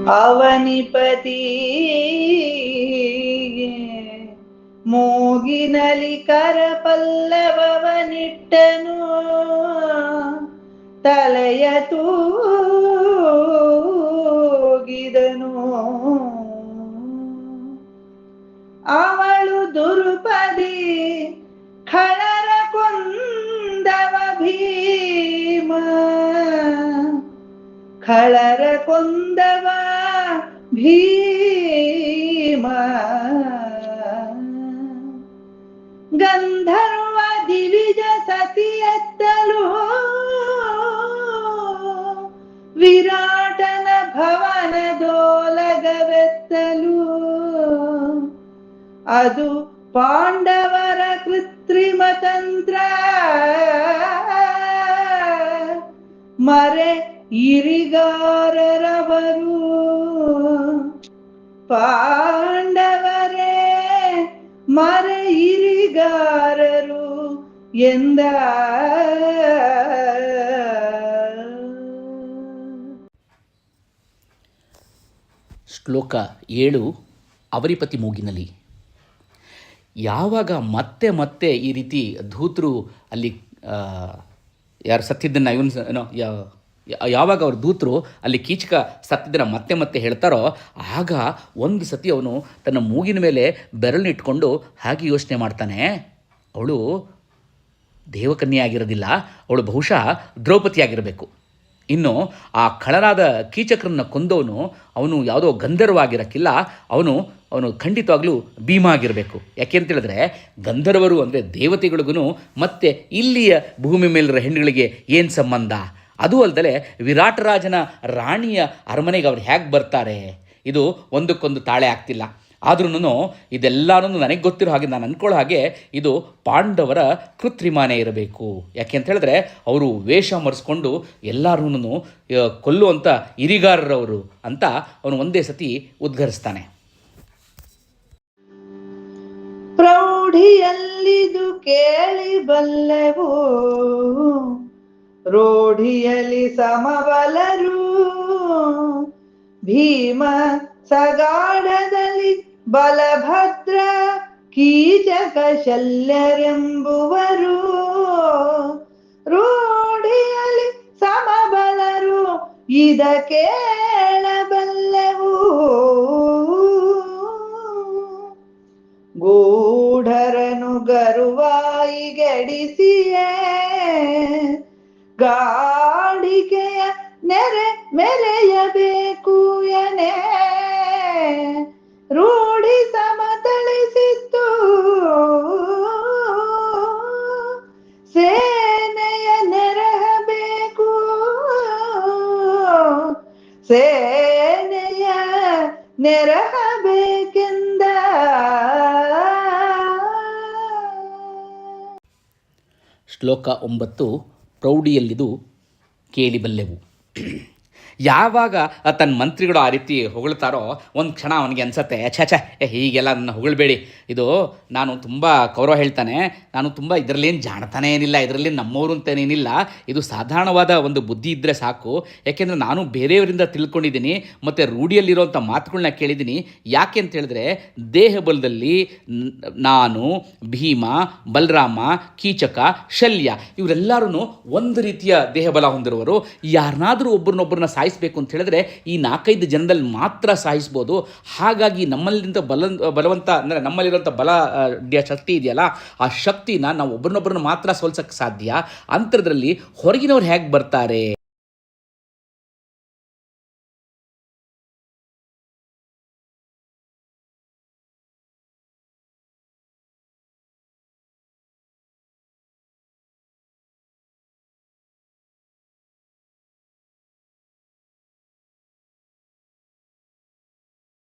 ಅವನಿಪತಿ ಮೂಗಿನಲಿ ಕರಪಲ್ಲವನಿಟ್ಟನು, ತಲೆಯ ತೂಗಿದನು. ಅವಳು ದುರುಪದಿ ಖಳರ ಕೊಂದವ ಭೀಮ, ಖಳರ ಕೊಂದವ ಭೀಮ. ಗಂಧರ್ವ ದಿವಿಜ ಸತಿಯತ್ತಲು, ವಿರಾಟನ ಭವನದೋಲಗವೆತ್ತಲು. ಅದು ಪಾಂಡವರ ಕೃತ್ರಿಮ ತಂತ್ರ, ಮರೆ ಇರಿಗಾರರವರು. ಪಾಂಡವರೇ ಮರೆ ಇರಿಗಾರರು ಎಂದ. ಶ್ಲೋಕ 7. ಅವರಿಪತಿ ಮೂಗಿನಲ್ಲಿ. ಯಾವಾಗ ಮತ್ತೆ ಮತ್ತೆ ಈ ರೀತಿ ಧೂತರು ಅಲ್ಲಿ ಯಾರು ಸತ್ತಿದ್ದನ್ನು ಇವನು ಯಾವಾಗ ಅವ್ರ ದೂತರು ಅಲ್ಲಿ ಕೀಚಕ ಸತ್ತಿದ್ದನ್ನು ಮತ್ತೆ ಮತ್ತೆ ಹೇಳ್ತಾರೋ, ಆಗ ಒಂದು ಸತಿ ಅವನು ತನ್ನ ಮೂಗಿನ ಮೇಲೆ ಬೆರಳನ್ನಿಟ್ಕೊಂಡು ಹಾಗೆ ಯೋಚನೆ ಮಾಡ್ತಾನೆ, ಅವಳು ದೇವಕನ್ಯೆ ಆಗಿರೋದಿಲ್ಲ, ಅವಳು ಬಹುಶಃ ದ್ರೌಪದಿ ಆಗಿರಬೇಕು. ಇನ್ನು ಆ ಖಳರಾದ ಕೀಚಕರನ್ನು ಕೊಂದವನು ಅವನು ಯಾವುದೋ ಗಂಧರ್ವ ಆಗಿರೋಕ್ಕಿಲ್ಲ, ಅವನು ಖಂಡಿತವಾಗ್ಲೂ ಭೀಮ ಆಗಿರಬೇಕು. ಯಾಕೆ ಅಂತೇಳಿದ್ರೆ ಗಂಧರ್ವರು ಅಂದರೆ ದೇವತೆಗಳಿಗೂ ಮತ್ತು ಇಲ್ಲಿಯ ಭೂಮಿ ಮೇಲಿರೋ ಹೆಣ್ಣುಗಳಿಗೆ ಏನು ಸಂಬಂಧ? ಅದು ಅಲ್ಲದೆ ವಿರಾಟರಾಜನ ರಾಣಿಯ ಅರಮನೆಗೆ ಅವ್ರು ಹೇಗೆ ಬರ್ತಾರೆ? ಇದು ಒಂದಕ್ಕೊಂದು ತಾಳೆ ಆಗ್ತಿಲ್ಲ. ಆದ್ರೂ ಇದೆಲ್ಲನೂ ನನಗೆ ಗೊತ್ತಿರೋ ಹಾಗೆ ನಾನು ಅಂದ್ಕೊಳ್ಳೋ ಹಾಗೆ ಇದು ಪಾಂಡವರ ಕೃತ್ರಿಮಾನೇ ಇರಬೇಕು. ಯಾಕೆ ಅಂತ ಹೇಳಿದ್ರೆ ಅವರು ವೇಷ ಮರೆಸ್ಕೊಂಡು ಎಲ್ಲರೂ ಕೊಲ್ಲುವಂಥ ಇರಿಗಾರರವರು ಅಂತ ಅವನು ಒಂದೇ ಸತಿ ಉದ್ಘರಿಸ್ತಾನೆ. ಪ್ರೌಢಿಯಲ್ಲಿದು ಕೇಳಿ ಬಲ್ಲೆವು, ರೂಢಿಯಲ್ಲಿ ಸಮಬಲರು. ಭೀಮ ಸಗಾಢದಲ್ಲಿ ಬಲಭದ್ರ, ಕೀಚಕ ಶಲ್ಯರೆಂಬುವರು. ರೂಢಿಯಲ್ಲಿ ಸಮಬಲರು ಇದ ಕೇಳಬಲ್ಲೆವು. ಗೂಢರನು ಗರುವಾಯಿಗೆಡಿಸಿಯೇ, ಗಾಡಿಗೆಯ ನೆರೆ ಮೆರೆಯಬೇಕು ಎನೆ. ರೂಢಿ ಸಮತಳಿಸಿತ್ತು ಸೇನೆಯ ನೆರಹಬೇಕು, ಸೇನೆಯ ನೆರಹಬೇಕೆಂದ. ಶ್ಲೋಕ 9. ಪ್ರೌಢಿಯಲ್ಲಿದು ಕೇಳಿಬಲ್ಲೆವು. ಯಾವಾಗ ತನ್ನ ಮಂತ್ರಿಗಳು ಆ ರೀತಿ ಹೊಗಳ್ತಾರೋ ಒಂದು ಕ್ಷಣ ಅವನಿಗೆ ಅನ್ಸತ್ತೆ, ಛ ಹೀಗೆಲ್ಲ ನನ್ನ ಹೊಗಳ್ಬೇಡಿ, ಇದು ನಾನು ತುಂಬ ಗೌರವ ಹೇಳ್ತಾನೆ, ನಾನು ತುಂಬ ಇದರಲ್ಲೇನು ಜಾಣತಾನೆ ಏನಿಲ್ಲ, ಇದರಲ್ಲಿ ನಮ್ಮವರು ಅಂತೇನೇನಿಲ್ಲ, ಇದು ಸಾಧಾರಣವಾದ ಒಂದು ಬುದ್ಧಿ ಇದ್ದರೆ ಸಾಕು. ಯಾಕೆಂದರೆ ನಾನು ಬೇರೆಯವರಿಂದ ತಿಳ್ಕೊಂಡಿದ್ದೀನಿ ಮತ್ತು ರೂಢಿಯಲ್ಲಿರೋಂಥ ಮಾತುಗಳನ್ನ ಕೇಳಿದ್ದೀನಿ. ಯಾಕೆ ಅಂತ ಹೇಳಿದ್ರೆ ದೇಹ ಬಲದಲ್ಲಿ ನಾನು, ಭೀಮ, ಬಲರಾಮ, ಕೀಚಕ, ಶಲ್ಯ ಇವರೆಲ್ಲರೂ ಒಂದು ರೀತಿಯ ದೇಹ ಬಲ ಹೊಂದಿರುವರು. ಯಾರನ್ನಾದರೂ ಒಬ್ಬರನ್ನೊಬ್ಬರನ್ನ ಸಾಯಿಸಬೇಕು ಅಂತ ಹೇಳಿದ್ರೆ ಈ 4-5 ಜನದಲ್ಲಿ ಮಾತ್ರ ಸಾಯಿಸ್ಬೋದು. ಹಾಗಾಗಿ ನಮ್ಮಲ್ಲಿಂದ ಬಲವಂತ ಅಂದರೆ ನಮ್ಮಲ್ಲಿರುವಂಥ ಬಲ ಶಕ್ತಿ ಇದೆಯಲ್ಲ, ಆ ಶಕ್ತಿನ ನಾವು ಒಬ್ಬರನ್ನೊಬ್ಬರನ್ನ ಮಾತ್ರ ಸೋಲ್ಸೋಕ್ಕೆ ಸಾಧ್ಯ. ಅಂತರದಲ್ಲಿ ಹೊರಗಿನವ್ರು ಹೇಗೆ ಬರ್ತಾರೆ?